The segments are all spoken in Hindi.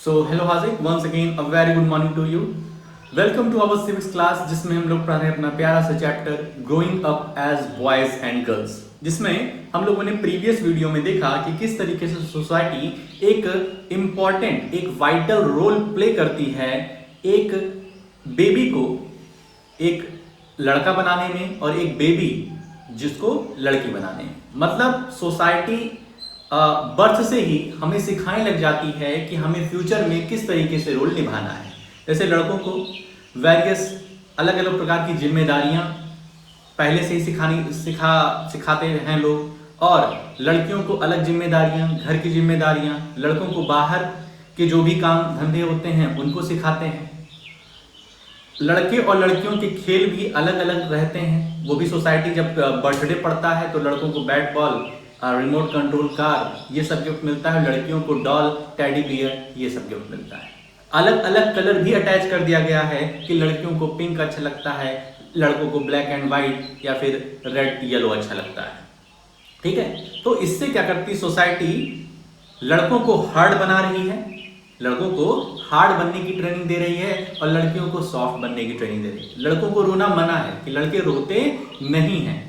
So hello Haziq, once again a very good morning to you. Welcome to our civics class जिसमें हम लोग पढ़ रहे हैं अपना प्यारा सा chapter growing up as boys and girls, जिसमें हम लोगों ने प्रीवियस वीडियो में देखा कि किस तरीके से सोसाइटी एक इम्पॉर्टेंट एक वाइटल रोल प्ले करती है एक बेबी को एक लड़का बनाने में और एक बेबी जिसको लड़की बनाने में। मतलब सोसाइटी बर्थ से ही हमें सिखाने लग जाती है कि हमें फ्यूचर में किस तरीके से रोल निभाना है। जैसे लड़कों को वेरियस अलग अलग प्रकार की जिम्मेदारियां पहले से ही सिखाते हैं लोग, और लड़कियों को अलग जिम्मेदारियां, घर की जिम्मेदारियां, लड़कों को बाहर के जो भी काम धंधे होते हैं उनको सिखाते हैं। लड़के और लड़कियों के खेल भी अलग अलग रहते हैं। वो भी सोसाइटी जब बर्थडे पड़ता है तो लड़कों को bat ball, remote control car, ये सब गिफ्ट मिलता है। लड़कियों को डॉल, टेडी बियर, ये सब गिफ्ट मिलता है। अलग अलग कलर भी अटैच कर दिया गया है कि लड़कियों को पिंक अच्छा लगता है, लड़कों को ब्लैक एंड व्हाइट या फिर रेड येलो अच्छा लगता है। ठीक है, तो इससे क्या करती सोसाइटी, लड़कों को हार्ड बना रही है, लड़कों को हार्ड बनने की ट्रेनिंग दे रही है और लड़कियों को सॉफ्ट बनने की ट्रेनिंग दे रही है। लड़कों को रोना मना है कि लड़के रोते नहीं हैं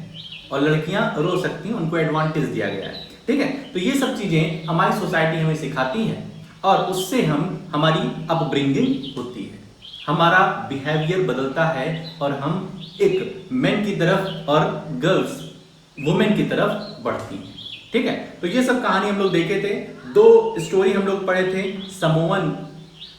और लड़कियां रो सकती हैं, उनको एडवांटेज दिया गया है। ठीक है, तो ये सब चीजें हमारी सोसाइटी हमें सिखाती है और उससे हमारी अपब्रिंगिंग होती है, हमारा बिहेवियर बदलता है और हम एक मेन की तरफ और गर्ल्स वुमेन की तरफ बढ़ती हैं। ठीक है, तो ये सब कहानी हम लोग देखे थे। दो स्टोरी हम लोग पढ़े थे, समोवन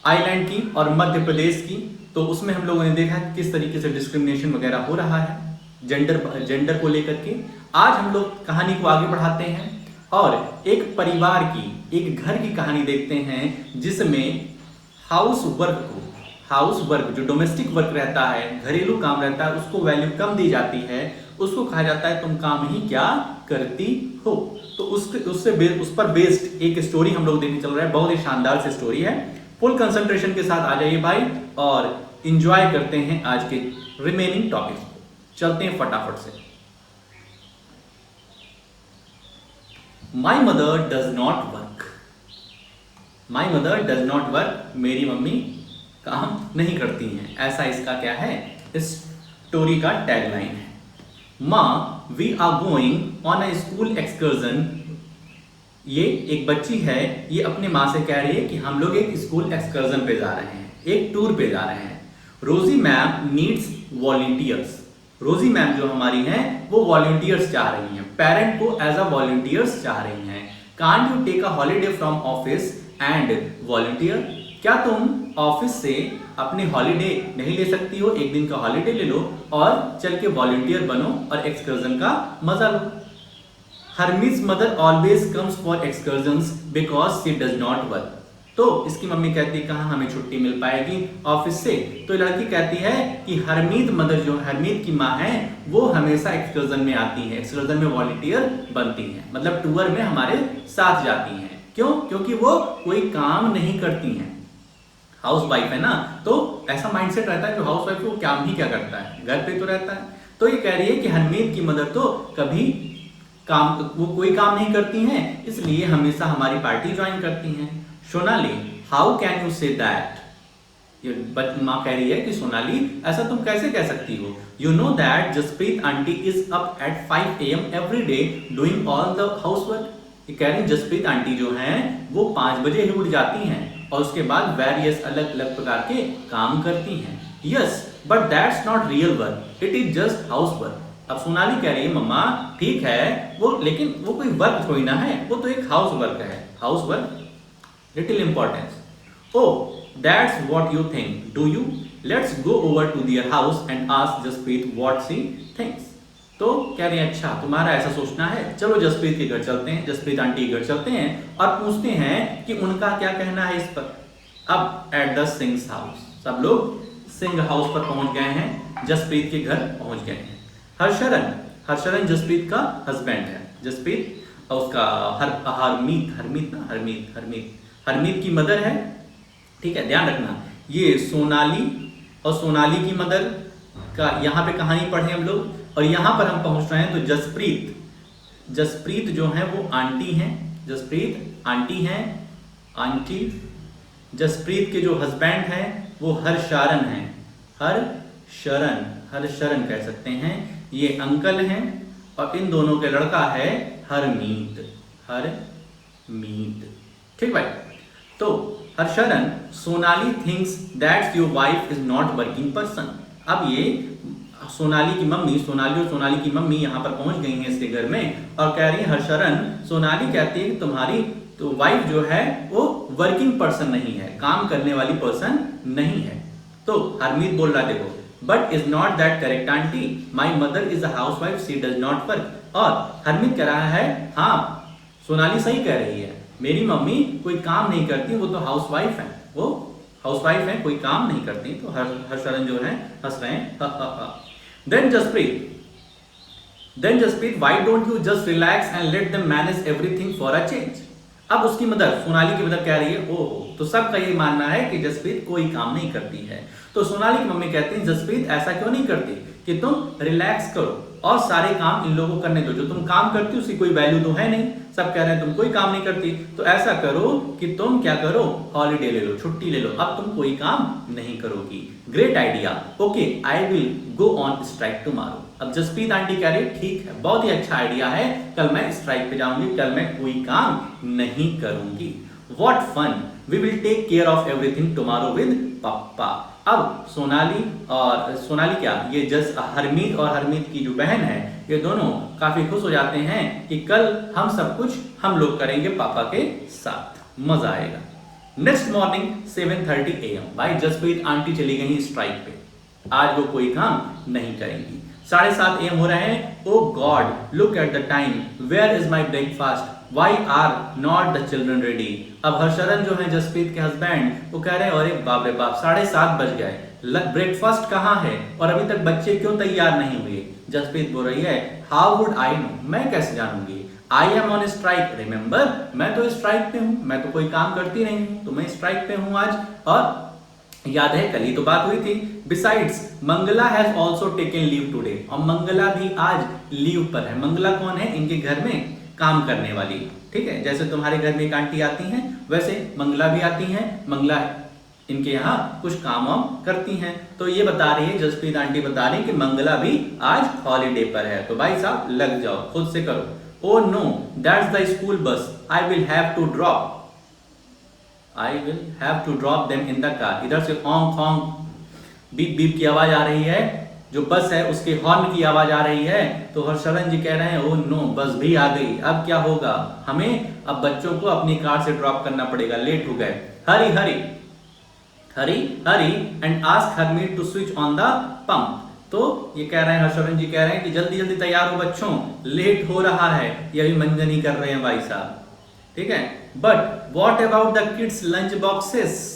आइलैंड की और मध्य प्रदेश की। तो उसमें हम लोगों ने देखा किस तरीके से डिस्क्रिमिनेशन वगैरह हो रहा है जेंडर को लेकर के। आज हम लोग कहानी को आगे बढ़ाते हैं और एक परिवार की, एक घर की कहानी देखते हैं जिसमें हाउस वर्क जो डोमेस्टिक वर्क रहता है, घरेलू काम रहता है, उसको वैल्यू कम दी जाती है। उसको कहा जाता है तुम काम ही क्या करती हो। तो उस पर बेस्ड एक स्टोरी हम लोग देखने चल रहा है। बहुत ही शानदार सी स्टोरी है। फुल कंसंट्रेशन के साथ आ जाइए भाई और इंजॉय करते हैं आज के रिमेनिंग टॉपिक्स को। चलते हैं फटाफट से। My mother does not work. My mother does not work, मेरी मम्मी काम नहीं करती हैं, ऐसा इसका क्या है, इस स्टोरी का टैगलाइन है। माँ we are going on a school excursion. ये एक बच्ची है, ये अपने माँ से कह रही है कि हम लोग एक स्कूल एक्सकर्जन पे जा रहे हैं, एक टूर पे जा रहे हैं। रोजी मैम नीड्स वॉलंटियर्स। रोजी मैम जो हमारी हैं वो वॉलंटियर्स चाह रही हैं, पेरेंट को एज अ वॉलंटियर्स चाह रही हैं। Can't you take a holiday from office and volunteer. क्या तुम ऑफिस से अपने हॉलीडे नहीं ले सकती हो, एक दिन का हॉलीडे ले लो और चल के वॉलंटियर बनो और एक्सकर्जन का मजा लो। Harmeet's mother always comes for excursions because she does not work. तो इसकी मम्मी कहती है कहाँ हमें छुट्टी मिल पाएगी ऑफिस से। तो लड़की कहती है कि हरमीद मदर, जो हरमीद की माँ है, वो हमेशा एक्सकर्जन में आती है, एक्सकर्जन में वॉलंटियर बनती हैं, मतलब टूर में हमारे साथ जाती हैं। क्यों? क्योंकि वो कोई काम नहीं करती हैं, हाउस वाइफ है ना। तो ऐसा माइंडसेट रहता है कि हाउस वाइफ को काम ही क्या करता है, घर पे तो रहता है। तो ये कह रही है कि हरमीद की मदर तो कभी वो कोई काम नहीं करती हैं, इसलिए हमेशा हमारी पार्टी ज्वाइन करती हैं। Sonali how can you say that. माँ कह रही है कि सोनाली ऐसा तुम कैसे कह सकती हो। You know that Jaspreet aunty is up at 5 AM every day doing all the house work. ये कह रही है जसप्रीत आंटी जो हैं वो 5 बजे ही उठ जाती हैं और उसके बाद वेरियस अलग अलग प्रकार के काम करती हैं। Yes but that's not real work, it is just house work. अब सोनाली कह रही है मम्मा ठीक है वो, लेकिन वो कोई वर्क थोड़ी ना है, वो तो एक हाउस वर्क है। House work little importance. Oh, that's what you think, do you? Let's go over to their house and ask Jaspreet what she thinks. तो कह रहे हैं अच्छा तुम्हारा ऐसा सोचना है, चलो जसप्रीत के घर चलते हैं, जसप्रीत आंटी के घर चलते हैं और पूछते हैं कि उनका क्या कहना है इस पर। अब एट द सिंह हाउस, सब लोग सिंह हाउस पर पहुंच गए हैं, जसप्रीत के घर पहुंच गए हैं। हर्षरन जसप्रीत का हस्बैंड है, जसप्रीत और उसका हरमीत की मदर है। ठीक है, ध्यान रखना ये सोनाली और सोनाली की मदर का यहाँ पे कहानी पढ़े हम लोग और यहाँ पर हम पहुंच रहे हैं। तो जसप्रीत जो है वो आंटी हैं, जसप्रीत आंटी हैं, आंटी जसप्रीत के जो हस्बैंड हैं वो हरशरण हैं, हरशरण कह सकते हैं, ये अंकल हैं, और इन दोनों के लड़का है हरमीत। ठीक भाई। तो Harsharan, Sonali thinks that your wife is not working person. अब ये सोनाली और सोनाली की मम्मी यहाँ पर पहुंच गई हैं इसके घर में और कह रही है हरशरण, सोनाली कहती है कि तुम्हारी तो वाइफ जो है वो वर्किंग पर्सन नहीं है, काम करने वाली पर्सन नहीं है। तो हरमीत बोल रहा है देखो, but is not that correct aunty, my mother is a house wife, she does not work. और हरमीत कह रहा है हाँ सोनाली सही कह रही है, मेरी मम्मी कोई काम नहीं करती, वो तो हाउस वाइफ है, वो हाउस वाइफ है, कोई काम नहीं करती। तो हरशरण जो है हंस रहे हैं। Then Jaspreet, why don't you just relax and let them manage everything for a change. अब उसकी मदर, सोनाली की मदर कह रही है ओह, तो सबका ये मानना है कि जसप्रीत कोई काम नहीं करती है। तो सोनाली की मम्मी कहती है जसप्रीत ऐसा क्यों नहीं करती कि तुम रिलैक्स करो और सारे काम इन लोगों को करने दो, जो तुम काम करती हो उसकी कोई वैल्यू तो है नहीं, सब कह रहे हैं तुम कोई काम नहीं करती, तो ऐसा करो कि तुम क्या करो, हॉलीडे ले लो, छुट्टी ले लो, अब तुम कोई काम नहीं करोगी। Great idea, okay I will go on strike tomorrow. अब जसप्रीत आंटी कह रही ठीक है, बहुत ही अच्छा आइडिया है, कल मैं स्ट्राइक पे जाऊंगी, कल मैं कोई काम नहीं करूंगी। What fun, we will take care of everything tomorrow with papa. अब सोनाली क्या, ये हरमीत और हरमीत की जो बहन है, ये दोनों काफी खुश हो जाते हैं कि कल हम सब कुछ हम लोग करेंगे पापा के साथ, मजा आएगा। नेक्स्ट मॉर्निंग 7:30 AM, भाई जसप्रीत आंटी चली गई स्ट्राइक पे, आज वो कोई काम नहीं करेंगी। 7:30 AM हो रहे हैं। Oh God, look at the time, where is my breakfast, why are not the children ready. अब हरशरण जो है जसप्रीत के हस्बैंड, वो कह रहे हैं अरे बाप रे बाप, 7:30 बज गए, ब्रेकफास्ट कहाँ है और अभी तक बच्चे क्यों तैयार नहीं हुए। जसप्रीत बोल रही है हाउ वुड आई नो, मैं कैसे जानूंगी, I am on strike, remember मैं तो स्ट्राइक पे हूँ, मैं तो कोई काम करती नहीं हूँ, तो मैं स्ट्राइक पे हूँ आज, और याद है कल ही तो बात हुई थी। Besides Mangala has also taken leave today, और मंगला भी आज लीव पर है। मंगला कौन है, इनके घर में काम करने वाली, ठीक है, जैसे तुम्हारे घर में एक आंटी आती हैं वैसे मंगला भी आती हैं, मंगला इनके यहाँ कुछ काम वाम करती हैं। तो ये बता रही है जसप्रीत आंटी, बता रही है कि मंगला भी आज हॉलीडे पर है, तो भाई साहब लग जाओ, खुद से करो। Oh no that's the school bus, I will have to drop them in the car. इधर से हॉन्ग हॉन्ग बीप बीप की आवाज आ रही है, जो बस है उसके हॉर्न की आवाज आ रही है। तो हरशरण जी कह रहे हैं ओ नो, बस भी आ गई, अब क्या होगा, हमें अब बच्चों को अपनी कार से ड्रॉप करना पड़ेगा, लेट हो गए। Hurry and ask Harmeet to switch on the pump. तो ये कह रहे हैं, हरशरण जी कह रहे हैं कि जल्दी जल्दी तैयार हो बच्चों, लेट हो रहा है। ये अभी मंजनी कर रहे हैं भाई साहब, ठीक है। But what about the kids lunch boxes,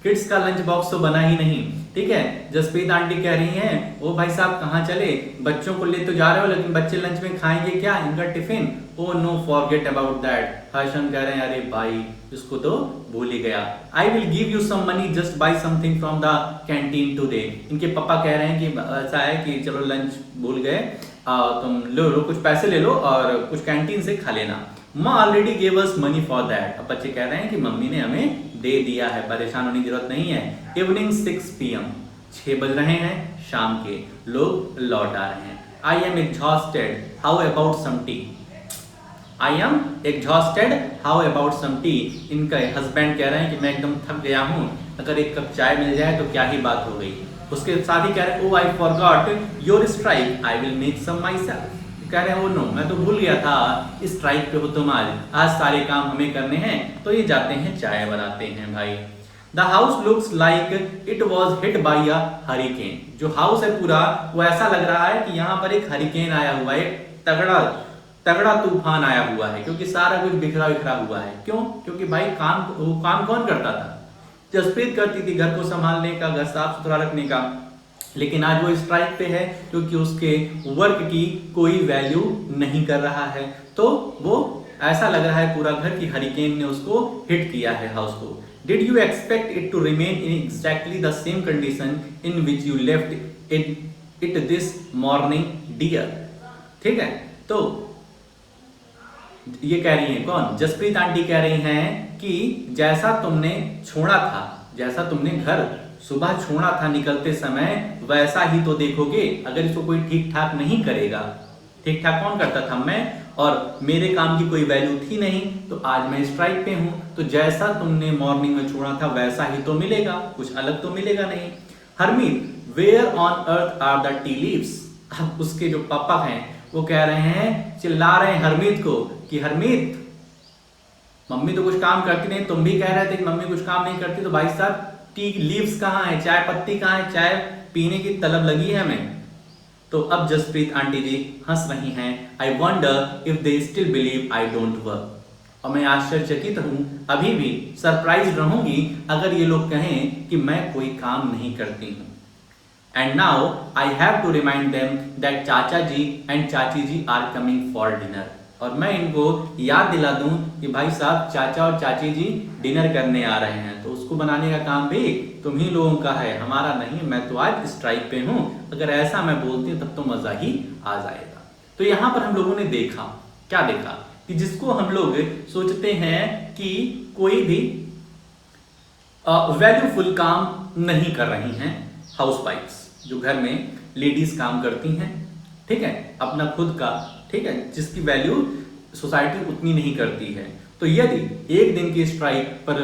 kids का लंच बॉक्स तो बना ही नहीं, ठीक है। जसप्रीत आंटी कह रही हैं ओ भाई साहब कहाँ चले, बच्चों को ले तो जा रहे हो लेकिन बच्चे लंच में खाएंगे क्या, इनका tiffin, oh no forget about that. Harshan कह रहे हैं अरे भाई इसको तो भूल ही गया। I will give you some money just buy something from the canteen today. इनके पापा कह रहे हैं कि ऐसा है कि चलो लंच भूल गए, तुम लो कुछ पैसे ले लो और कुछ कैंटीन से खा लेना। माँ already gave us money for that. अब बच्चे कह रहे हैं कि मम्मी ने हमें दे दिया है, परेशान होने की जरूरत नहीं है। इवनिंग 6 PM, 6 बज रहे हैं शाम के, लोग लौट आ रहे हैं। I am exhausted, how about some tea. I am exhausted, how about some tea. इनका हस्बैंड कह रहे हैं कि मैं एकदम थक गया हूँ, अगर एक कप चाय मिल जाए तो क्या ही बात हो गई। उसके साथ ही कह रहे हैं oh I forgot your strike, I will make some myself. कह रहे हैं ओ नो, मैं तो भूल गया था स्ट्राइक पे हो तुम, आज सारे काम हमें करने हैं। तो ये जाते हैं चाय बनाते हैं भाई। The house looks like it was hit by a hurricane. जो हाउस है पूरा वो ऐसा लग रहा है कि यहाँ पर एक हरिकेन आया हुआ है, तगड़ा तूफान आया हुआ है, क्योंकि सारा कुछ बिखरा बिखरा हुआ है। क्यों? क्योंकि भाई काम कौन करता था? जसप्रीत करती थी घर को संभालने का, घर साफ सुथरा रखने का, लेकिन आज वो स्ट्राइक पे है क्योंकि उसके वर्क की कोई वैल्यू नहीं कर रहा है। तो वो ऐसा लग रहा है पूरा घर की हरिकेन ने उसको हिट किया है हाउस को। Did you expect it to remain in exactly the same condition in which you left it this morning dear. ठीक है, तो ये कह रही हैं कौन, जसप्रीत आंटी कह रही हैं कि जैसा तुमने छोड़ा था, जैसा तुमने घर सुबह छोड़ा था निकलते समय, वैसा ही तो देखोगे। अगर इसको कोई ठीक ठाक नहीं करेगा, ठीक ठाक कौन करता था, मैं, और मेरे काम की कोई वैल्यू थी नहीं, तो आज मैं स्ट्राइक पे हूं, तो जैसा तुमने मॉर्निंग में छोड़ा था वैसा ही तो मिलेगा, कुछ अलग तो मिलेगा नहीं। Harmeet, where on earth are the tea leaves. अब उसके जो पापा हैं वो कह रहे हैं, चिल्ला रहे हैं हरमीत को कि हरमीत, मम्मी तो कुछ काम करती नहीं, तुम भी कह रहे थे कि मम्मी कुछ काम नहीं करती, तो भाई साहब टी लीव्स कहाँ है, चाय पत्ती कहाँ है, चाय पीने की तलब लगी है हमें। तो अब जसप्रीत आंटी जी हंस रही हैं, I wonder if they still believe I don't work. और मैं आश्चर्यचकित हूं, अभी भी सरप्राइज रहूंगी अगर ये लोग कहें कि मैं कोई काम नहीं करती हूं। And now I have to remind them that chacha ji and chachi ji are coming for dinner. और मैं इनको याद दिला दूं कि भाई साहब चाचा और चाची जी डिनर करने आ रहे हैं, तो उसको बनाने का काम भी तुम ही लोगों का है, हमारा नहीं। मैं तो आज स्ट्राइक पे हूं, अगर ऐसा मैं बोलती हूं तब तो मजा ही आ जाएगा। तो यहां पर हम लोगों ने देखा, क्या देखा, कि जिसको हम लोग सोचते हैं कि कोई भी वैल्यूफुल काम नहीं कर रही हैं, हाउसवाइफ्स जो घर में लेडीज काम करती हैं, ठीक है, अपना खुद का, ठीक है, जिसकी वैल्यू सोसाइटी उतनी नहीं करती है, तो यदि एक दिन की स्ट्राइक पर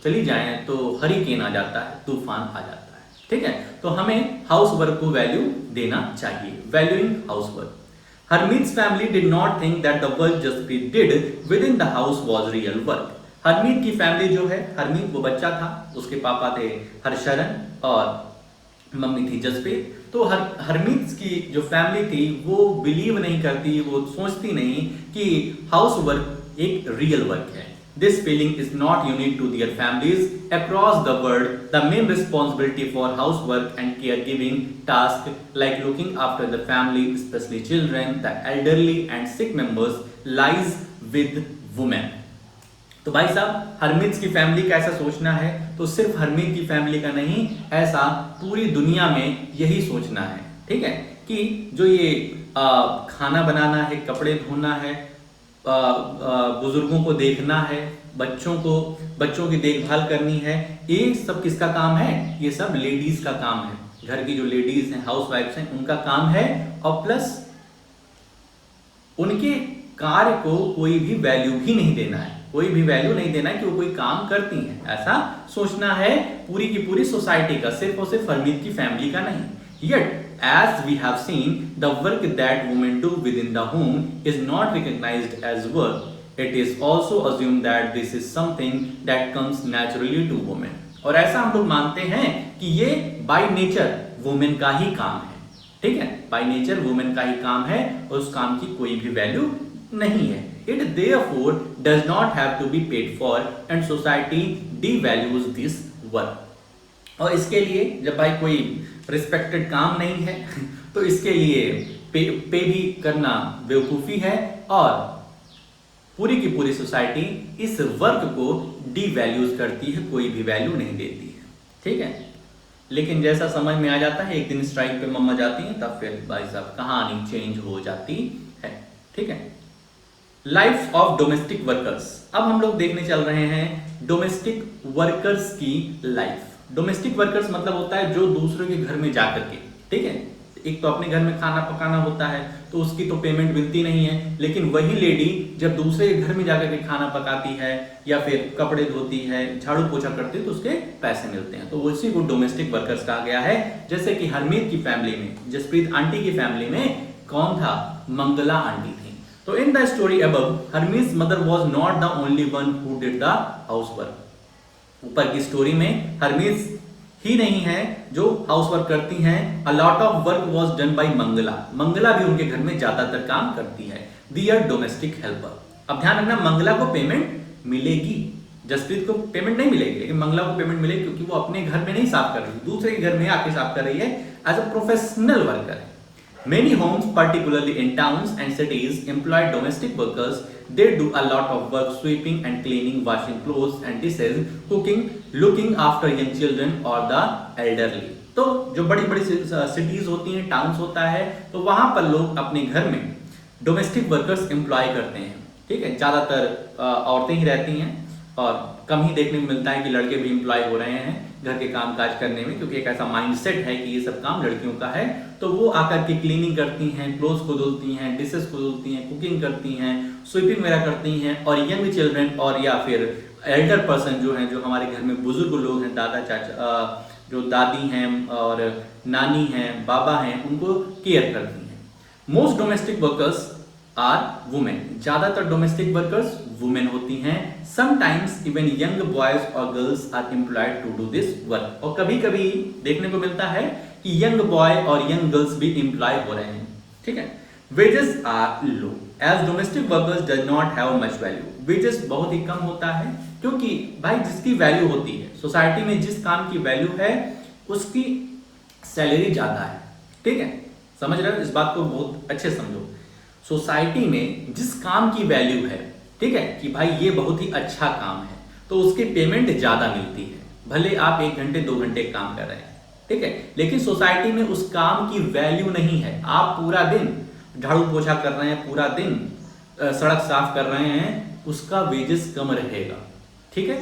चली जाए तो हरिकेन आ जाता है, तूफान आ जाता है, ठीक है। तो हमें हाउस वर्क को वैल्यू देना चाहिए, valuing house work. Harmeet's family did not think that the work Jaspreet did within the house was real work. Harmeet की फैमिली जो है, हरमीत वो बच्चा था, उसके पापा थे हरशरण और मम्मी थी जसप्रीत। तो हरमीत की जो फैमिली थी वो बिलीव नहीं करती, वो सोचती नहीं कि हाउस वर्क एक रियल वर्क है। This feeling is not unique to their families across the world. The main responsibility for housework and caregiving tasks like looking after the family, especially children, the elderly and sick members, lies with women. तो भाई साहब हरमीत की फैमिली का ऐसा सोचना है, तो सिर्फ हरमीत की फैमिली का नहीं, ऐसा पूरी दुनिया में यही सोचना है, ठीक है, कि जो ये खाना बनाना है, कपड़े धोना है, बुजुर्गों को देखना है, बच्चों की देखभाल करनी है, ये सब किसका काम है, ये सब लेडीज का काम है। घर की जो लेडीज हैं, हाउसवाइफ्स हैं, उनका काम है, और प्लस उनके कार्य को कोई भी वैल्यू भी नहीं देना है, कोई भी वैल्यू नहीं देना है कि वो कोई काम करती हैं, ऐसा सोचना है पूरी की पूरी सोसाइटी का, सिर्फ और सिर्फ हरमीत की फैमिली का नहीं। Yet, as we have seen, the work that women do within the home is not recognized as work. It is also assumed that this is something that comes naturally to women. और ऐसा हम लोग मानते हैं कि ये बाय नेचर वुमेन का ही काम है, ठीक है, बाय नेचर वुमेन का ही काम है, और उस काम की कोई भी वैल्यू नहीं है। It therefore does not have to be paid for, and society devalues this work. और इसके लिए जब भाई कोई रिस्पेक्टेड काम नहीं है तो इसके लिए पे भी करना बेवकूफ़ी है, और पूरी की पूरी सोसाइटी इस वर्क को डीवैल्यूज करती है, कोई भी वैल्यू नहीं देती है, ठीक है। लेकिन जैसा समझ में आ जाता है, एक दिन स्ट्राइक पे मम्मा जाती हैं, तब फिर भाई साहब कहानी चेंज हो जाती है, ठीक है। Life of domestic workers. अब हम लोग देखने चल रहे हैं डोमेस्टिक वर्कर्स की लाइफ। डोमेस्टिक वर्कर्स मतलब होता है जो दूसरे के घर में जाकर के, ठीक है, एक तो अपने घर में खाना पकाना होता है तो उसकी तो पेमेंट मिलती नहीं है, लेकिन वही लेडी जब दूसरे के घर में जाकर के खाना पकाती है या फिर कपड़े धोती है, झाड़ू पोछा करती है, तो उसके पैसे मिलते हैं, तो उसी को डोमेस्टिक वर्कर्स कहा गया है। जैसे कि हरमीत की फैमिली में, जसप्रीत आंटी की फैमिली में कौन था, मंगला आंटी थी। तो in the story above, Harmeet mother was not the only one who did the house work. ऊपर की स्टोरी में हरमीत ही नहीं है जो हाउस वर्क करती हैं, a lot of work was done by Mangala. Mangala भी उनके घर में ज्यादातर काम करती है, दियर डोमेस्टिक हेल्पर। अब ध्यान रखना, मंगला को पेमेंट मिलेगी, जसप्रीत को पेमेंट नहीं मिलेगी, लेकिन मंगला को पेमेंट मिलेगी, क्योंकि वो अपने घर में नहीं साफ कर रही, दूसरे के घर में आके साफ कर रही है, एज अ प्रोफेशनल वर्कर है। Many homes, particularly in towns and cities, employ domestic workers. They do a lot of work, sweeping and cleaning, washing clothes and dishes, cooking, looking after young children or the elderly. तो जो बड़ी बड़ी सिटीज होती हैं, टाउन्स होता है, तो वहां पर लोग अपने घर में डोमेस्टिक वर्कर्स एम्प्लॉय करते हैं, ठीक है, ज़्यादातर औरतें ही रहती हैं और कम ही देखने को मिलता है कि लड़के भी एम्प्लॉय हो रहे हैं घर के काम काज करने में, क्योंकि एक ऐसा माइंडसेट है कि ये सब काम लड़कियों का है। तो वो आकर के क्लीनिंग करती हैं, क्लोथ्स को धुलती हैं, डिशेस को धुलती हैं, कुकिंग करती हैं, स्वीपिंग वगैरह करती हैं। और यंग चिल्ड्रन और या फिर एल्डर पर्सन जो हैं, जो हमारे घर में बुजुर्ग लोग हैं, दादा चाचा, जो दादी हैं और नानी हैं, बाबा हैं, उनको केयर करती हैं। Most domestic workers are women, ज्यादातर डोमेस्टिक वर्कर्स वुमेन होती हैं। समटाइम्स इवन यंग बॉयज और girls are employed to do this work, और कभी कभी देखने को मिलता है कि यंग बॉय और यंग गर्ल्स भी एम्प्लॉय हो रहे हैं, ठीक है। Wages are low as domestic workers does not have much value, wages बहुत ही कम होता है, क्योंकि भाई जिसकी वैल्यू होती है सोसाइटी में, जिस काम की वैल्यू है उसकी सैलरी ज्यादा है, ठीक है। समझ रहे हो, इस बात को बहुत अच्छे समझो। सोसाइटी में जिस काम की वैल्यू है, ठीक है, कि भाई ये बहुत ही अच्छा काम है, तो उसकी पेमेंट ज्यादा मिलती है, भले आप 1 घंटे 2 घंटे काम कर रहे हैं, ठीक है। लेकिन सोसाइटी में उस काम की वैल्यू नहीं है। आप पूरा दिन झाड़ू पोछा कर रहे हैं, पूरा दिन सड़क साफ कर रहे हैं, उसका वेजेस कम रहेगा, ठीक है।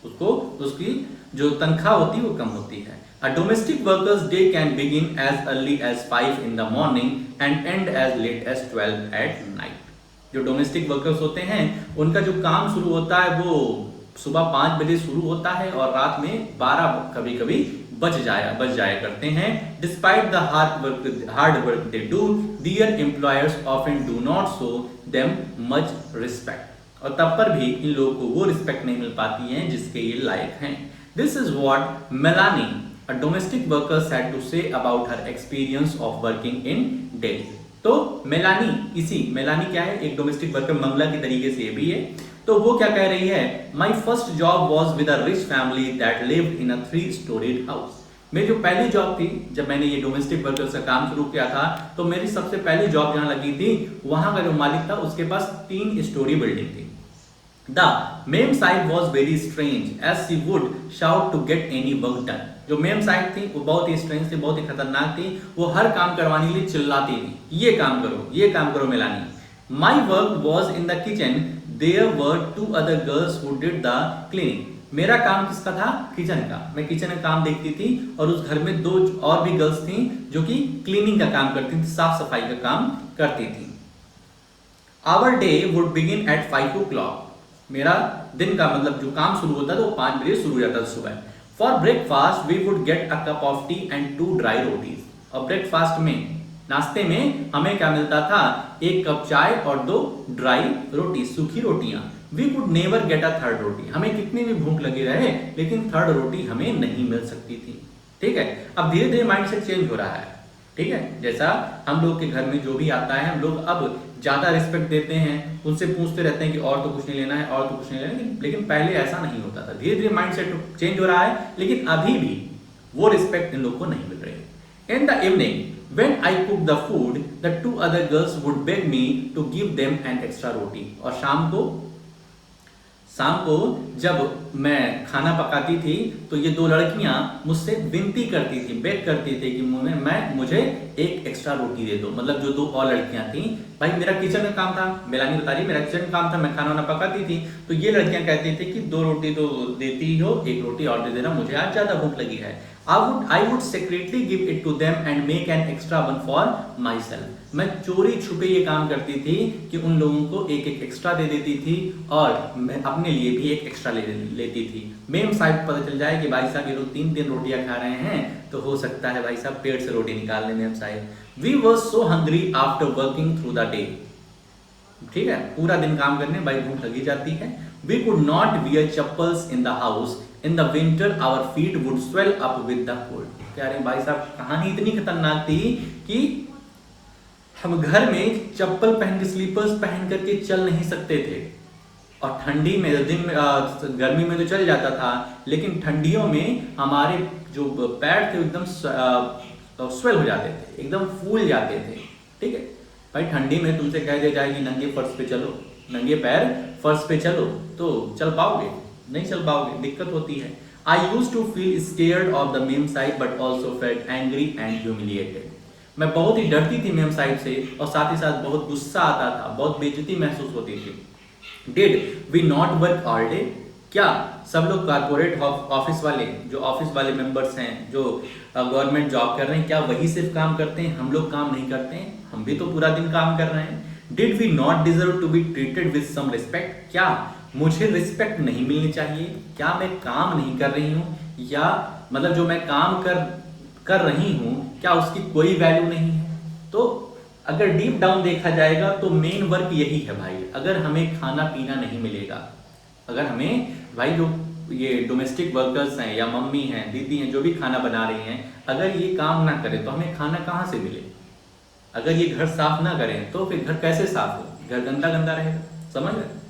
उसको उसकी जो तनख्वाह होती है वो कम होती है। A domestic worker's day can begin as early as 5 in the morning and end as late as 12 at night. जो डोमेस्टिक वर्कर्स होते हैं उनका जो काम शुरू होता है वो सुबह 5 बजे शुरू होता है और रात में 12 कभी कभी बच जाया करते हैं। Despite the hard work they do, their employers often do not show them much respect. और तब पर भी इन लोगों को वो रिस्पेक्ट नहीं मिल पाती है जिसके ये लायक हैं। This is what Melanie, a domestic worker, said to say about her experience of working in Delhi. तो मेलानी क्या है, एक डोमेस्टिक वर्कर, मंगला की तरीके से ये भी है। तो वो क्या कह रही है, my first job was with a rich family that lived in a 3-storied house. मेरी जो पहली जॉब थी, जब मैंने ये डोमेस्टिक वर्कर से काम शुरू किया था, तो मेरी सबसे पहली जॉब जहां लगी थी, वहां का जो मालिक था उसके पास 3 स्टोरी बिल्डिंग थी। The ma'am side was very strange as she would shout to get any work done. जो मेम साइड थी वो बहुत ही स्ट्रेंज थी, बहुत ही खतरनाक थी। वो हर काम करवाने के लिए चिल्लाती थी, ये काम करो Melanie. My work was in the kitchen, there were 2 other girls who did the cleaning. मेरा काम किसका था, किचन का। मैं किचन में काम देखती थी और उस घर में 2 और भी गर्ल्स थी जो कि क्लीनिंग का काम करती थी, साफ सफाई का काम करती थी। Our day would begin at 5 o'clock. मेरा दिन का मतलब जो काम शुरू होता था वो 5 बजे शुरू हो जाता था सुबह। For breakfast we would get a cup of tea and 2 dry rotis. और ब्रेकफास्ट में, नाश्ते में हमें क्या मिलता था, 1 कप चाय और 2 ड्राई रोटी, सूखी रोटियां। We would never get a third roti. हमें कितनी भी भूख लगी रहे लेकिन थर्ड रोटी हमें नहीं मिल सकती थी, ठीक है। अब धीरे धीरे माइंडसेट चेंज हो रहा है, ठीक है। जैसा हम लोग के घर में जो भी आता है, हम लोग अब ज्यादा रिस्पेक्ट देते हैं, उनसे पूछते रहते हैं कि और तो कुछ नहीं लेना है, और तो कुछ नहीं लेना है, लेकिन पहले ऐसा नहीं होता था। धीरे धीरे माइंडसेट चेंज हो रहा है, लेकिन अभी भी वो रिस्पेक्ट इन लोगों को नहीं मिल रही। In the evening when I cook the food, the 2 other girls would beg me to give them an extra रोटी। और शाम को जब मैं खाना पकाती थी तो ये 2 लड़कियां मुझसे विनती करती थी, बेग करती थी कि मुझे 1 एक्स्ट्रा रोटी दे दो। मतलब जो 2 और लड़कियां थी, भाई मेरा किचन का काम था, मेलानी बता रही मेरा किचन का काम था, मैं खाना पकाती थी, तो ये लड़कियां कहती थी कि 2 रोटी तो देती हो, 1 रोटी और दे देना, मुझे आज ज्यादा भूख लगी है। I would secretly give it to them and make an extra one for myself. मैं चोरी छुपे ये काम करती थी कि उन लोगों को 1 एक्स्ट्रा दे देती थी और मैं अपने लिए भी 1 एक्स्ट्रा लेती थी। मेम साहब पता चल जाए कि भाई साहब ये लोग 3 रोटियां खा रहे हैं, तो हो सकता है भाई साहब पेट से रोटी निकाल लें मेम साहब। We were so hungry after working through the day. ठीक है, पूरा दिन काम करने भाई भूख लगी जाती है। We could not wear chappals in the house, in the winter our feet would swell up with the cold. कह रहे भाई साहब कहानी इतनी खतरनाक थी कि हम घर में चप्पल पहन के, स्लीपर्स पहन करके चल नहीं सकते थे। और ठंडी में गर्मी में तो चल जाता था, लेकिन ठंडियों में हमारे जो पैर थे एकदम स्वेल हो जाते थे, एकदम फूल जाते थे। ठीक है भाई, ठंडी में तुमसे कह दिया जाए कि नंगे फर्श पे चलो, नंगे पैर फर्श पे चलो, तो चल पाओगे? नहीं चल पाओगे, दिक्कत होती है। I used to feel scared of the meme site but also felt angry and humiliated. मैं बहुत ही डरती थी मेम साइड से और साथ ही साथ बहुत गुस्सा आता था, बहुत बेइज्जती महसूस होती थी। Did we not work all day? क्या सब लोग कारपोरेट ऑफिस वाले, जो ऑफिस वाले मेंबर्स हैं, जो गवर्नमेंट जॉब कर रहे हैं, क्या वही सिर्फ काम करते हैं, हम लोग काम नहीं करते हैं? हम भी तो पूरा दिन काम कर रहे हैं। Did we not deserve to be treated with some respect? क्या मुझे रिस्पेक्ट नहीं मिलनी चाहिए? क्या मैं काम नहीं कर रही हूँ, या मतलब जो मैं काम कर रही हूँ क्या उसकी कोई वैल्यू नहीं है? तो अगर डीप डाउन देखा जाएगा तो मेन वर्क यही है भाई। अगर हमें खाना पीना नहीं मिलेगा, अगर हमें भाई जो ये डोमेस्टिक वर्कर्स हैं या मम्मी हैं, दीदी हैं, जो भी खाना बना रही हैं, अगर ये काम ना करें तो हमें खाना कहाँ से मिले? अगर ये घर साफ ना करें तो फिर घर कैसे साफ हो? घर गंदा गंदा रहेगा। समझ रहे?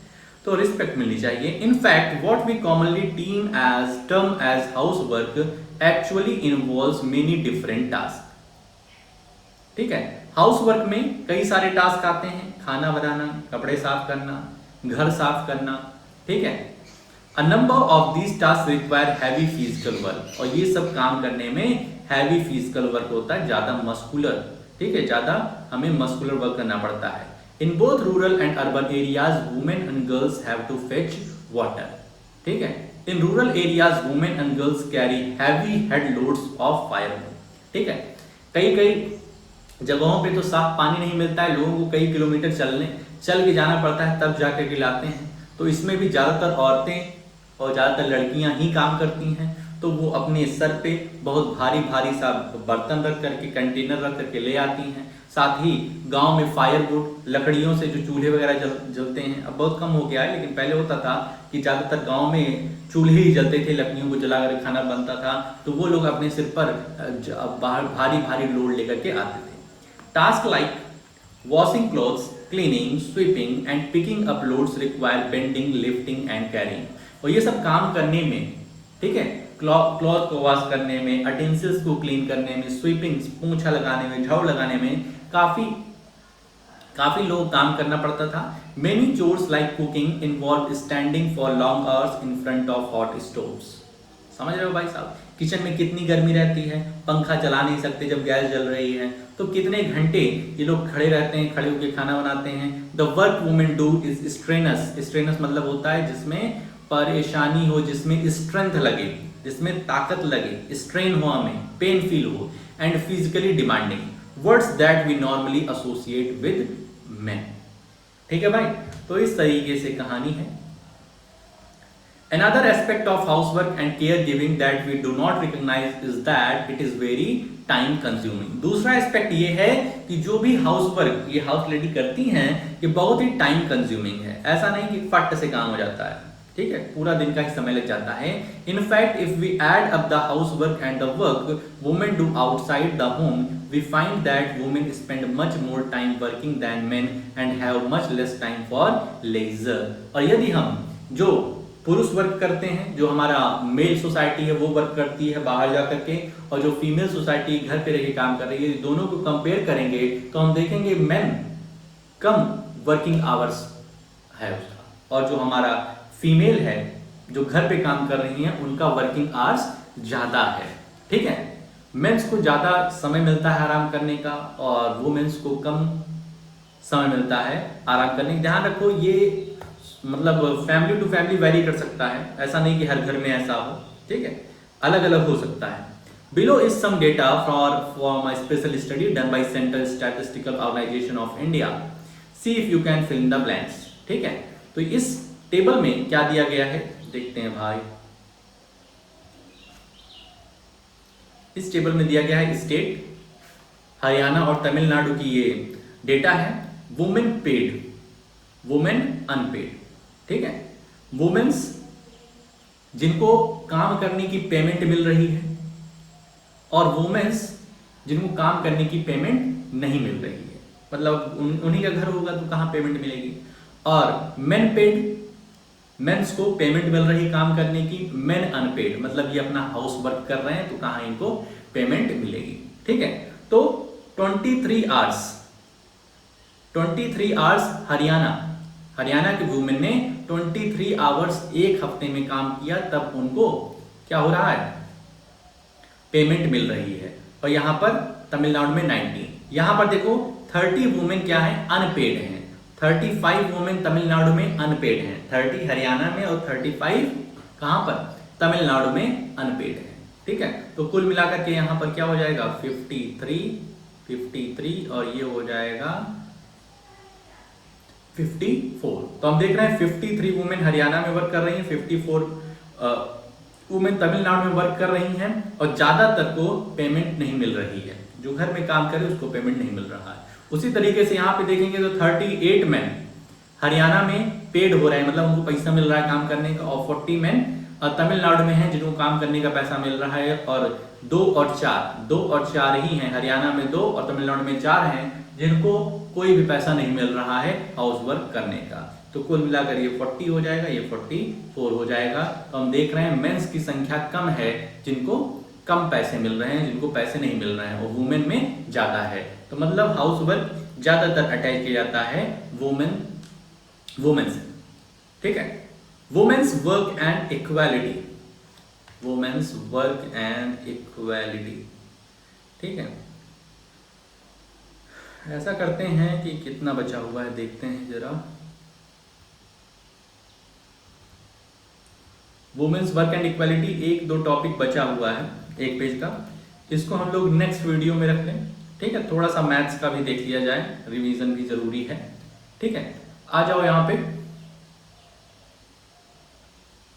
तो रिस्पेक्ट मिलनी चाहिए। In fact what we commonly term as house work actually involves many different task. ठीक है, हाउस वर्क में कई सारे टास्क आते हैं, खाना बनाना, कपड़े साफ करना, घर साफ करना। ठीक है, a number of these task require heavy physical work, और ये सब काम करने में हैवी फिजिकल वर्क होता है, ज्यादा मस्कुलर। ठीक है, ज्यादा हमें मस्कुलर वर्क करना पड़ता है। In both rural and urban areas women and girls have to fetch water. ठीक है, in rural areas women and girls carry heavy head loads of firewood. ठीक है, कई कई जगहों पे तो साफ पानी नहीं मिलता है, लोगों को कई किलोमीटर चल के जाना पड़ता है, तब जाकर के लाते हैं। तो इसमें भी ज़्यादातर औरतें और ज़्यादातर लड़कियां ही काम करती हैं। तो वो अपने सर पे बहुत भारी भारी सा बर्तन रख करके, कंटेनर रख करके ले आती हैं। साथ ही गांव में फायरवुड, लकड़ियों से जो चूल्हे वगैरह जलते हैं, अब बहुत कम हो गया है, लेकिन पहले होता था कि ज़्यादातर गांव में चूल्हे ही जलते थे, लकड़ियों को जला कर खाना बनता था। तो वो लोग अपने सिर पर भारी भारी लोड लेकर के आते थे। Task like washing clothes, cleaning, sweeping and picking up loads require bending, lifting and carrying। और ये सब काम करने में, ठीक है, क्लॉथ को वॉश करने में, अटेंसिल्स को क्लीन करने में, स्वीपिंग, पोंछा लगाने में, झाड़ू लगाने में काफी लोग काम करना पड़ता था। Many chores like cooking involved standing for long hours in front of hot stoves। समझ रहे हो भाई साहब? किचन में कितनी गर्मी रहती है, पंखा चला नहीं सकते जब गैस जल रही है, तो कितने घंटे ये लोग खड़े रहते हैं, खड़े होकर खाना बनाते हैं। The work women do is strenuous. Strenuous मतलब होता है जिसमें परेशानी हो, जिसमें स्ट्रेंथ लगे, जिसमें ताकत लगे, स्ट्रेन हो, हमें पेन फील हो, and physically demanding, words that we normally associate with men. ठीक है भाई, तो इस तरीके से कहानी है। Another aspect of housework and caregiving that we do not recognize is that it is very time consuming। दूसरा एस्पेक्ट ये है कि जो भी हाउसवर्क ये हाउस लेडी करती हैं, ये बहुत ही टाइम कंज्यूमिंग है। ऐसा नहीं कि फट से काम हो जाता है, ठीक है, पूरा दिन का ही समय लग जाता है। In fact, if we add up the housework and the work women do outside the home, we find that women spend much more time working than men and have much less time for leisure। और यदि हम जो पुरुष वर्क करते हैं, जो हमारा मेल सोसाइटी है वो वर्क करती है बाहर जा करके, और जो फीमेल सोसाइटी घर पे रह के काम कर रही है, दोनों को कंपेयर करेंगे तो हम देखेंगे मेन कम वर्किंग आवर्स है उसका, और जो हमारा फीमेल है जो घर पे काम कर रही हैं उनका वर्किंग आवर्स ज्यादा है। ठीक है, मेंस को ज्यादा समय मिलता है आराम करने का, और वुमेन्स को कम समय मिलता है आराम करने का। ध्यान रखो, ये मतलब फैमिली टू फैमिली वेरी कर सकता है, ऐसा नहीं कि हर घर में ऐसा हो। ठीक है, अलग अलग हो सकता है। Below is some data for my special study done by central statistical organisation of India. See if you can fill in the blanks. ठीक है, तो इस टेबल में क्या दिया गया है देखते हैं भाई। इस टेबल में दिया गया है स्टेट, हरियाणा और तमिलनाडु की ये डेटा है। Women paid, women unpaid. ठीक है, वुमेन्स जिनको काम करने की पेमेंट मिल रही है, और वुमेन्स जिनको काम करने की पेमेंट नहीं मिल रही है, मतलब उन्हीं का घर होगा तो कहाँ पेमेंट मिलेगी। और मेन पेड, मेंस को पेमेंट मिल रही काम करने की, मेन अनपेड मतलब ये अपना हाउस वर्क कर रहे हैं तो कहाँ इनको पेमेंट मिलेगी। ठीक है, तो 23 आवर्स हरियाणा के वुमेन ने 23 आवर्स एक हफ्ते में काम किया, तब उनको क्या हो रहा है, पेमेंट मिल रही है। और यहां पर तमिलनाडु में 19। यहां पर देखो 30 वुमेन क्या है, अनपेड हैं, 35 वुमेन तमिलनाडु में अनपेड हैं, 30 हरियाणा में और 35 कहां पर, तमिलनाडु में अनपेड है। ठीक है, तो कुल मिलाकर के यहां पर क्या हो जाएगा 53 और ये हो जाएगा 54। तो हम देख रहे हैं 53 वुमेन हरियाणा में वर्क कर रही हैं, 54 वुमेन तमिलनाडु में वर्क कर रही हैं और ज्यादातर को पेमेंट नहीं मिल रही है, जो घर में काम करे उसको पेमेंट नहीं मिल रहा है। उसी तरीके से यहाँ पे देखेंगे तो 38 मैन हरियाणा में पेड हो रहे हैं, मतलब उनको पैसा मिल रहा है काम करने का, और 40 मैन तमिलनाडु में हैं जिनको काम करने का पैसा मिल रहा है, और 2 और 4 ही हैं, हरियाणा में 2 और तमिलनाडु में 4 हैं जिनको कोई भी पैसा नहीं मिल रहा है हाउस वर्क करने का। तो कुल मिलाकर ये 40 हो जाएगा, ये 44 हो जाएगा। तो हम देख रहे हैं मेंस की संख्या कम है जिनको कम पैसे मिल रहे हैं, जिनको पैसे नहीं मिल रहे हैं, और वुमेन में ज्यादा है। तो मतलब हाउस वर्क ज्यादातर अटैच किया जाता है वुमेन से। ठीक है, women's work and equality, women's work and equality. ठीक है, ऐसा करते हैं कि कितना बचा हुआ है देखते हैं जरा। Women's work and equality 1-2 topic बचा हुआ है एक पेज का, इसको हम लोग नेक्स्ट वीडियो में रख लें। ठीक है, थोड़ा सा मैथ्स का भी देख लिया जाए, रिवीजन भी जरूरी है। ठीक है, आ जाओ यहाँ पे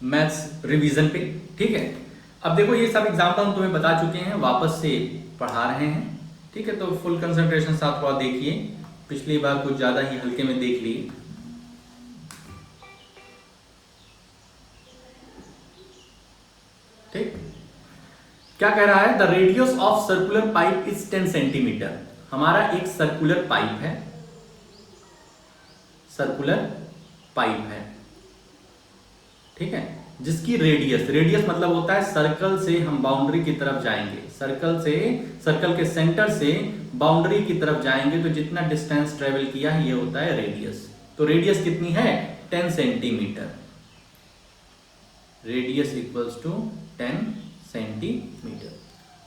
मैथ्स रिवीजन पे। ठीक है, अब देखो ये सब एग्जाम्पल हम तुम्हें बता चुके हैं, वापस से पढ़ा रहे हैं। ठीक है, तो फुल कंसंट्रेशन साथ थोड़ा देखिए, पिछली बार कुछ ज्यादा ही हल्के में देख लिए। ठीक, क्या कह रहा है, the radius of circular pipe is 10 centimetre. हमारा एक सर्कुलर पाइप है, सर्कुलर पाइप है। ठीक है, जिसकी रेडियस मतलब होता है सर्कल से हम बाउंड्री की तरफ जाएंगे, सर्कल के सेंटर से बाउंड्री की तरफ जाएंगे तो जितना डिस्टेंस ट्रेवल किया है ये होता है रेडियस। तो रेडियस कितनी है 10 centimetre, radius equals to 10 centimetre.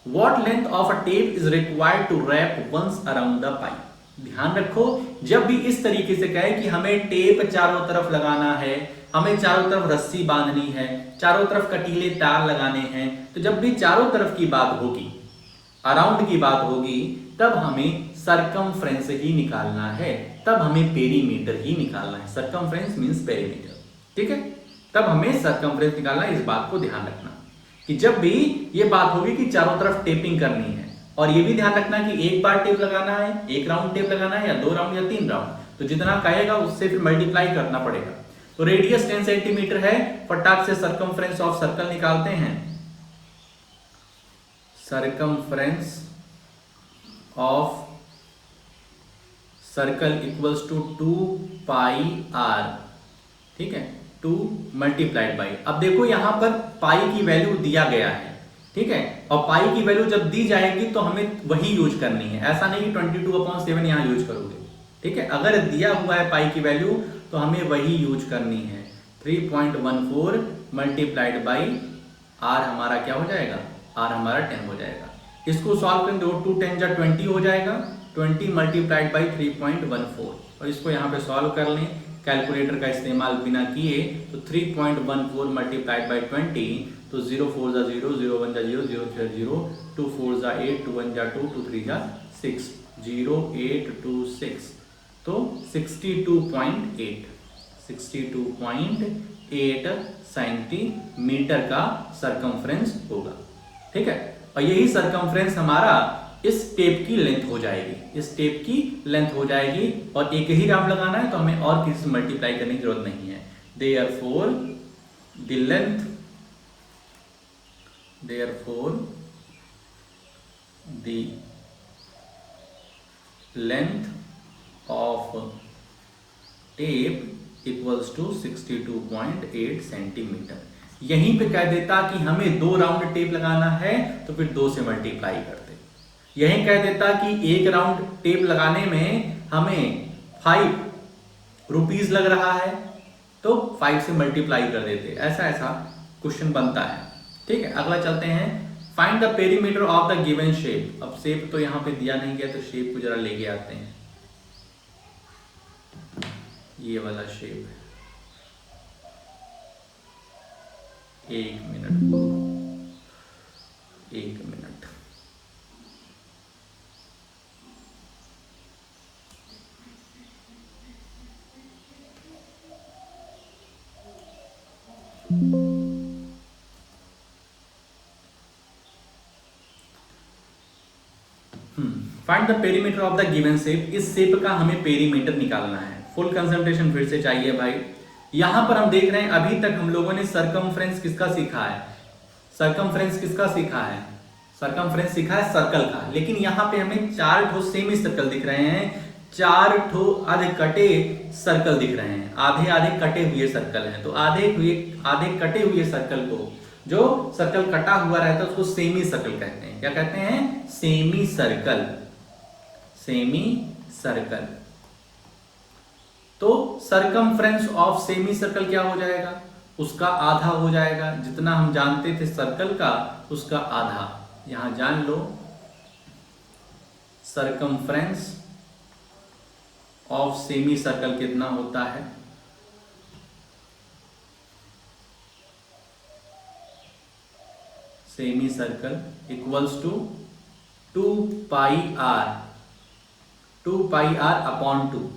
What length of a tape is required to wrap once around the pipe? ध्यान रखो, जब भी इस तरीके से कहे कि हमें टेप चारों तरफ लगाना है, हमें चारों तरफ रस्सी बांधनी है, चारों तरफ कटीले तार लगाने हैं, तो जब भी चारों तरफ की बात होगी, अराउंड की बात होगी, तब हमें सरकमफ्रेंस ही निकालना है, तब हमें पेरीमीटर ही निकालना है। Circumference means perimeter. ठीक है, तब हमें सरकमफ्रेंस निकालना है। इस बात को ध्यान रखना कि जब भी ये बात होगी कि चारों तरफ टेपिंग करनी है, और ये भी ध्यान रखना कि एक बार टेप लगाना है, एक राउंड टेप लगाना है, या 2 राउंड या 3 राउंड, तो जितना कहेगा उससे फिर मल्टीप्लाई करना पड़ेगा। तो रेडियस 10 सेंटीमीटर है, फटाक से सरकमफ्रेंस ऑफ सर्कल निकालते हैं। Circumference of circle equals to 2 pi r। ठीक है, 2 मल्टीप्लाइड बाई, अब देखो यहां पर पाई की वैल्यू दिया गया है। ठीक है, और पाई की वैल्यू जब दी जाएगी तो हमें वही यूज करनी है, ऐसा नहीं कि 22/7 यहां यूज करोगे। ठीक है, अगर दिया हुआ है पाई की वैल्यू तो हमें वही यूज करनी है। 3.14 मल्टीप्लाइड बाई r हमारा क्या हो जाएगा, r हमारा 10 हो जाएगा। इसको सॉल्व करें तो 2 10 जा 20 हो जाएगा, 20 मल्टीप्लाइड बाई 3.14, और इसको यहाँ पे सॉल्व कर लें कैलकुलेटर का इस्तेमाल बिना किए, तो 3.14 मल्टीप्लाइड बाई 20, तो 0 4 जा 0, 0 1 जा 0, 0 3 0, 2 4 जा 8, 2 1 जा 2, 2 3 जा 6, 0 8 2 6, तो 62.8 सेंटीमीटर का सरकमफ्रेंस होगा। ठीक है, और यही सरकमफ्रेंस हमारा इस टेप की लेंथ हो जाएगी, इस टेप की लेंथ हो जाएगी, और एक ही राउंड लगाना है तो हमें और किसी से मल्टीप्लाई करने की जरूरत नहीं है। Therefore the length of tape equals to 62.8 centimetre. यहीं पे कह देता कि हमें 2 राउंड टेप लगाना है तो फिर 2 से मल्टीप्लाई करते। यहीं कह देता कि 1 राउंड टेप लगाने में हमें 5 रुपीज लग रहा है तो 5 से मल्टीप्लाई कर देते। ऐसा क्वेश्चन बनता है। ठीक है, अगला चलते हैं। Find the perimeter of the given shape. अब शेप तो यहां पे दिया नहीं गया, तो शेप को जरा लेके आते हैं। ये वाला शेप है। 1 minute, 1 minute. Find the perimeter of the given shape. इस शेप का हमें पेरीमीटर निकालना है। फुल कंसंट्रेशन फिर से चाहिए भाई। यहां पर हम देख रहे हैं अभी तक हम लोगों ने सरकमफ्रेंस किसका सीखा है, सरकमफ्रेंस किसका सीखा है, सरकमफ्रेंस सीखा है सर्कल का। लेकिन यहाँ पे हमें 4 ठो सेमी सर्कल दिख रहे हैं, 4 ठो आधे कटे सर्कल दिख रहे हैं, आधे आधे कटे हुए सर्कल हैं। तो आधे कटे हुए सर्कल को, जो सर्कल कटा हुआ रहता है उसको सेमी सर्कल कहते हैं। क्या कहते हैं? Semi circle, semi circle. तो सरकमफ्रेंस ऑफ सेमी सर्कल क्या हो जाएगा? उसका आधा हो जाएगा। जितना हम जानते थे सर्कल का उसका आधा। यहां जान लो, सरकमफ्रेंस ऑफ सेमी सर्कल कितना होता है? Semi circle equals to 2 pi r, 2 pi r upon 2।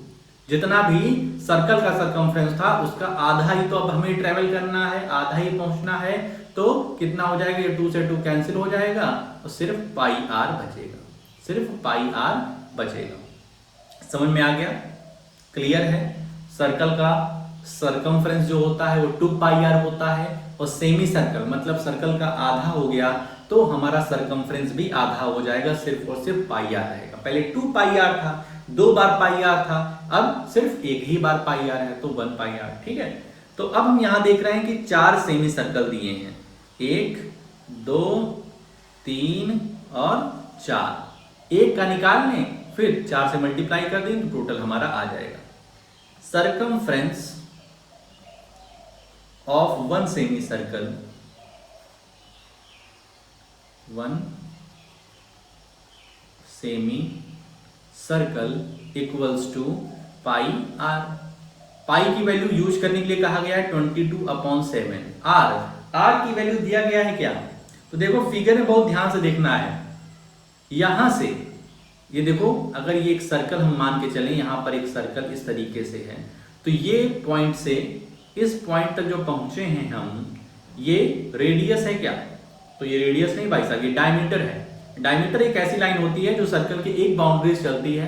जितना भी सर्कल का सरकमफ्रेंस था उसका आधा ही तो अब हमें ट्रेवल करना है, आधा ही पहुंचना है। तो कितना हो जाएगा? ये 2 से 2 कैंसिल हो जाएगा और सिर्फ पाई आर बचेगा, सिर्फ पाई आर बचेगा। समझ में आ गया? क्लियर है? सर्कल का सरकमफ्रेंस जो होता है वो 2 पाई आर होता है और सेमी सर्कल मतलब सर्कल का आधा हो गया तो हमारा सरकमफ्रेंस भी आधा हो जाएगा, सिर्फ और सिर्फ पाई आर रहेगा। पहले 2 पाई आर था, 2 बार पाई आर था, अब सिर्फ एक ही बार पाई आर है तो 1 पाई आर। ठीक है? तो अब हम यहां देख रहे हैं कि 4 सेमी सर्कल दिए हैं, 1 2 3 और 4। एक का निकाल लें फिर 4 से मल्टीप्लाई कर दें तो टोटल हमारा आ जाएगा। Circumference of 1 semi circle, 1 semi circle equals to pi r. Pi की वैल्यू यूज करने के लिए कहा गया है 22/7। आर की वैल्यू दिया गया है क्या? तो देखो फिगर में बहुत ध्यान से देखना है। यहां से ये देखो, अगर ये एक सर्कल हम मान के चलें, यहां पर एक सर्कल इस तरीके से है, तो ये पॉइंट से इस पॉइंट तक जो पहुंचे हैं हम, ये रेडियस है क्या? तो ये रेडियस नहीं भाई साहब, ये डायमीटर है। डायमीटर एक ऐसी लाइन होती है जो सर्कल की एक बाउंड्री चलती है,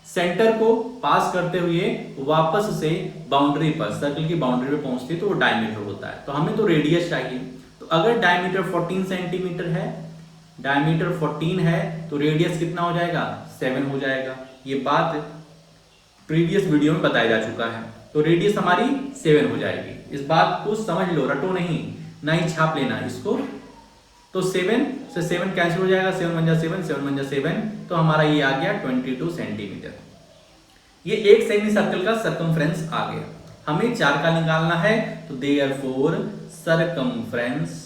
सेंटर को पास करते हुए वापस से बाउंड्री पर, सर्कल की बाउंड्री पर पहुंचती है, तो वो डायमीटर होता है। तो हमें तो रेडियस चाहिए। तो अगर डायमीटर 14 सेंटीमीटर है, डायमीटर 14 है तो रेडियस कितना हो जाएगा? 7 हो जाएगा। ये बात प्रीवियस वीडियो में बताया जा चुका है। तो रेडियस हमारी 7 हो जाएगी। इस बात को समझ लो, रटो नहीं, ना ही छाप लेना इसको। तो 7 से 7 कैंसिल हो जाएगा, 7 × 7, 7 × 7, तो हमारा ये आ गया 22 सेंटीमीटर। ये एक सेमी सर्कल का सरकमफ्रेंस आ गया। हमें 4 का निकालना है, तो therefore circumference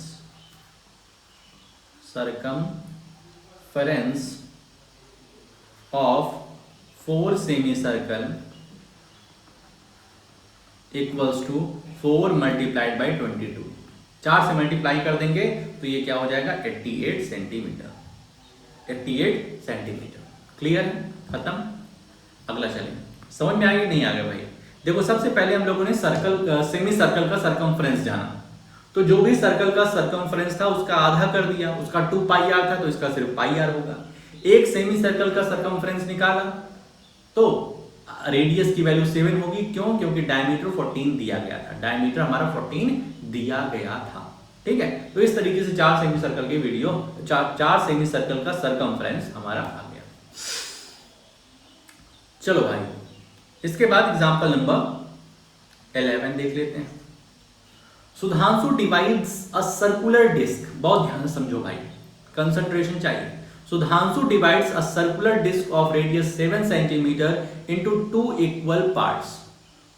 of 4 semi circle equals to 4 multiplied by 22। 4 से मल्टीप्लाई कर देंगे तो ये क्या हो जाएगा? 88 सेंटीमीटर। 88 सेंटीमीटर। क्लियर है? खत्म। अगला चलें। समझ में आ गया नहीं आ गया भाई? देखो, सबसे पहले हम लोगों ने सेमी सर्कल का सरकमफ्रेंस जाना। तो जो भी सर्कल का सरकमफ्रेंस था उसका आधा कर दिया, उसका 2 पाई आर था तो इसका सिर्फ पाई आर होगा। एक सेमी सर्कल का सरकमफ्रेंस निकाला तो रेडियस की वैल्यू 7 होगी। क्यों? क्योंकि डायमीटर 14 दिया गया था, डायमीटर हमारा 14 दिया गया था। ठीक है? तो इस तरीके से 4 सेमी सर्कल के वीडियो, 4 सेमी सर्कल का सरकमफ्रेंस हमारा आ गया। चलो भाई, इसके बाद एग्जांपल नंबर 11 देख लेते हैं। Sudhanshu divides a circular disc. बहुत ध्यान से समझो भाई, कंसंट्रेशन चाहिए। Sudhanshu divides a circular disc of radius 7 centimetre into 2 equal parts.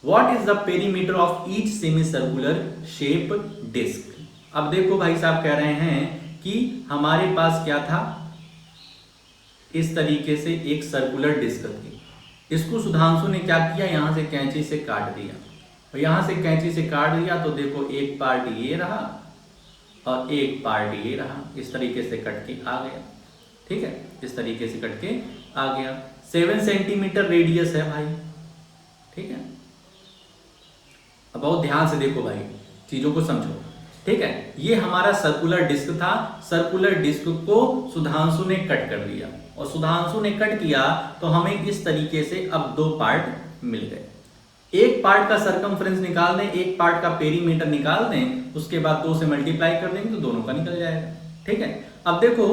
What is the perimeter of each semicircular shape disc? अब देखो भाई साहब कह रहे हैं कि हमारे पास क्या था, इस तरीके से एक सर्कुलर डिस्क थी। इसको सुधांशु ने क्या किया, यहाँ से कैंची से काट दिया, और यहाँ से कैंची से काट दिया तो देखो एक पार्ट ये रहा और एक पार्ट ये रहा, इस तरीके से कट के आ गया। ठीक है, इस तरीके से कट के आ गया। 7 सेंटीमीटर रेडियस है भाई। ठीक है, अब बहुत ध्यान से देखो भाई, चीजों को समझो। ठीक है, ये हमारा सर्कुलर डिस्क था। सर्कुलर डिस्क को सुधांशु ने कट कर दिया, और सुधांशु ने कट किया तो हमें इस तरीके से अब 2 पार्ट मिल गए। एक पार्ट का सरकमफ्रेंस निकाल दें, एक पार्ट का पेरीमीटर निकाल दें, उसके बाद 2 से मल्टीप्लाई कर देंगे तो दोनों का निकल जाएगा। ठीक है, अब देखो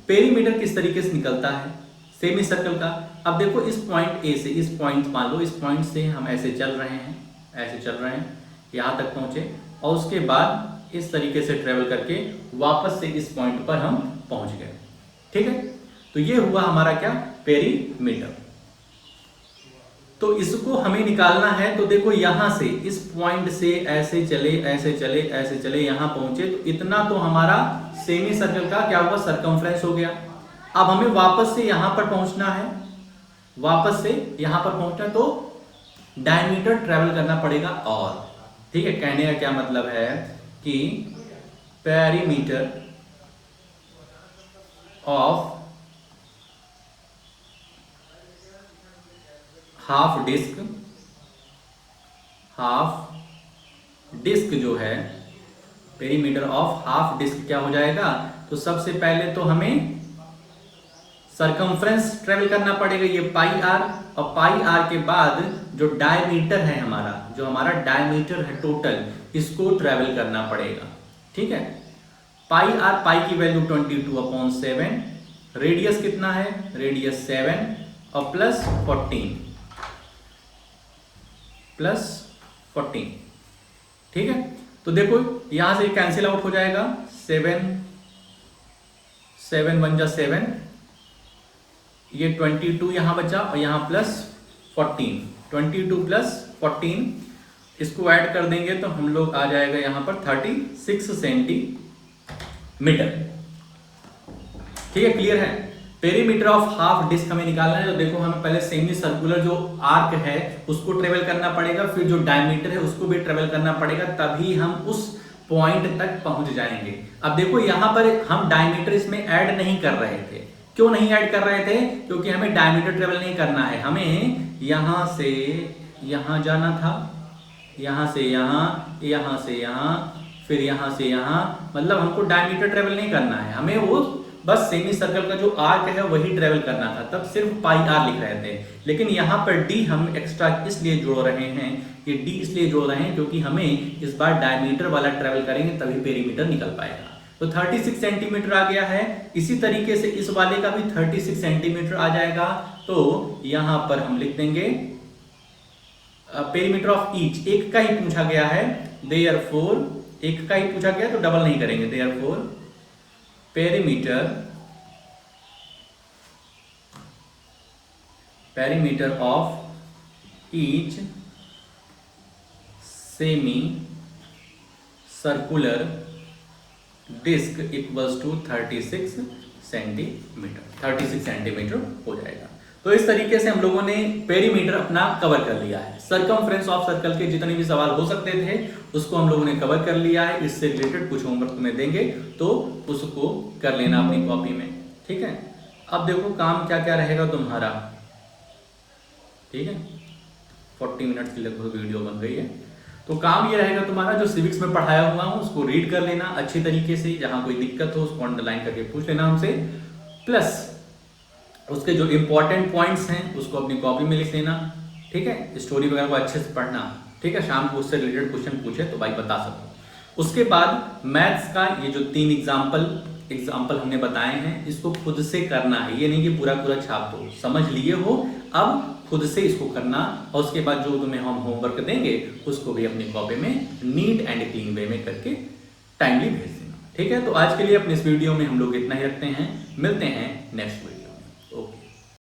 पेरीमीटर किस तरीके से निकलता है सेमी सर्कल का। अब देखो इस पॉइंट ए से, इस पॉइंट मान लो इस पॉइंट से हम ऐसे चल रहे हैं, ऐसे चल रहे हैं, यहाँ तक पहुंचे, और उसके बाद इस तरीके से ट्रेवल करके वापस से इस पॉइंट पर हम पहुंच गए। ठीक है, तो ये हुआ हमारा क्या, पेरीमीटर। तो इसको हमें निकालना है। तो देखो यहां से इस पॉइंट से ऐसे चले, ऐसे चले, ऐसे चले, यहां पहुंचे, तो इतना तो हमारा सेमी सर्कल का क्या हुआ, सरकमफ्रेंस हो गया। अब हमें वापस से यहां पर पहुंचना है, वापस से यहां पर पहुंचना, तो डायमीटर ट्रेवल करना पड़ेगा। और ठीक है, कहने का क्या मतलब है कि पेरीमीटर ऑफ हाफ डिस्क जो है, पेरीमीटर ऑफ हाफ डिस्क क्या हो जाएगा, तो सबसे पहले तो हमें सरकमफ्रेंस ट्रेवल करना पड़ेगा, ये पाई आर, और पाई आर के बाद जो डायमीटर है हमारा, जो हमारा डायमीटर है टोटल, इसको ट्रेवल करना पड़ेगा। ठीक है, पाई आर, पाई की वैल्यू 22/7, रेडियस कितना है, रेडियस 7 और प्लस 14। ठीक है, तो देखो यहां से कैंसिल आउट हो जाएगा, 7 1 जा 7, ये 22 यहां बचा, और यहां प्लस 14, 22 प्लस 14, इसको ऐड कर देंगे तो हम लोग आ जाएगा यहां पर 36 सेंटीमीटर। ठीक है, क्लियर है। पेरीमीटर ऑफ हाफ डिस्क हमें निकालना है। तो देखो हमें पहले सेमी सर्कुलर जो आर्क है उसको ट्रेवल करना पड़ेगा, फिर जो डायमीटर है उसको भी ट्रेवल करना पड़ेगा, तभी हम उस पॉइंट तक पहुंच जाएंगे। अब देखो यहां पर हम डायमीटर इसमें ऐड नहीं कर रहे थे। क्यों नहीं ऐड कर रहे थे, क्योंकि हमें डायमीटर ट्रेवल नहीं करना है, हमें यहां से यहां जाना था, यहां से यहां, यहां से यहां, फिर यहां से यहां, मतलब हमको डायमीटर ट्रेवल नहीं करना है, हमें वो बस सेमी सर्कल का जो आर्क है वही ट्रेवल करना था। तब सिर्फ पाई आर लिख रहे थे, लेकिन यहाँ पर डी हम एक्स्ट्रा इसलिए जोड़ रहे हैं, ये डी इसलिए जोड़ रहे हैं क्योंकि हमें इस बार डायमीटर वाला ट्रेवल करेंगे तभी पेरीमीटर निकल पाएगा। तो 36 सेंटीमीटर आ गया है। इसी तरीके से इस वाले का भी 36 सेंटीमीटर आ जाएगा। तो यहाँ पर हम लिख देंगे पेरीमीटर ऑफ ईच, एक का ही पूछा गया है, देयरफॉर एक का ही पूछा गया तो डबल नहीं करेंगे, therefore perimeter of each semi circular disc equals to 36 centimetre, 36 centimetre हो जाएगा। तो इस तरीके से हम लोगों ने पेरीमीटर अपना कवर कर लिया है। सरकमफ्रेंस ऑफ सर्कल के जितने भी सवाल हो सकते थे उसको हम लोगों ने कवर कर लिया है। इससे रिलेटेड कुछ होमवर्क तुम्हें देंगे तो उसको कर लेना अपनी कॉपी में, ठीक है। अब देखो काम क्या क्या रहेगा तुम्हारा, ठीक है। 40 मिनट की लगभग वीडियो बन गई है। तो काम ये रहेगा तुम्हारा, जो सिविक्स में पढ़ाया हुआ हूँ उसको रीड कर लेना अच्छी तरीके से, जहां कोई दिक्कत हो उसको अंडरलाइन करके पूछ लेना हमसे, प्लस उसके जो इंपॉर्टेंट पॉइंट्स हैं उसको अपनी कॉपी में लिख लेना, ठीक है। स्टोरी वगैरह को अच्छे से पढ़ना, ठीक है। शाम को उससे रिलेटेड क्वेश्चन पूछे तो भाई बता सको। उसके बाद मैथ्स का ये जो 3 एग्जाम्पल हमने बताए हैं इसको खुद से करना है, ये नहीं कि पूरा पूरा छाप दो, समझ लिए हो अब खुद से इसको करना। और उसके बाद जो तुम्हें हम होमवर्क देंगे उसको भी अपनी कॉपी में नीट एंड क्लीन वे में करके टाइमली भेज देना, ठीक है। तो आज के लिए अपने इस वीडियो में हम लोग इतना ही रखते हैं, मिलते हैं नेक्स्ट वीडियो में, ओके।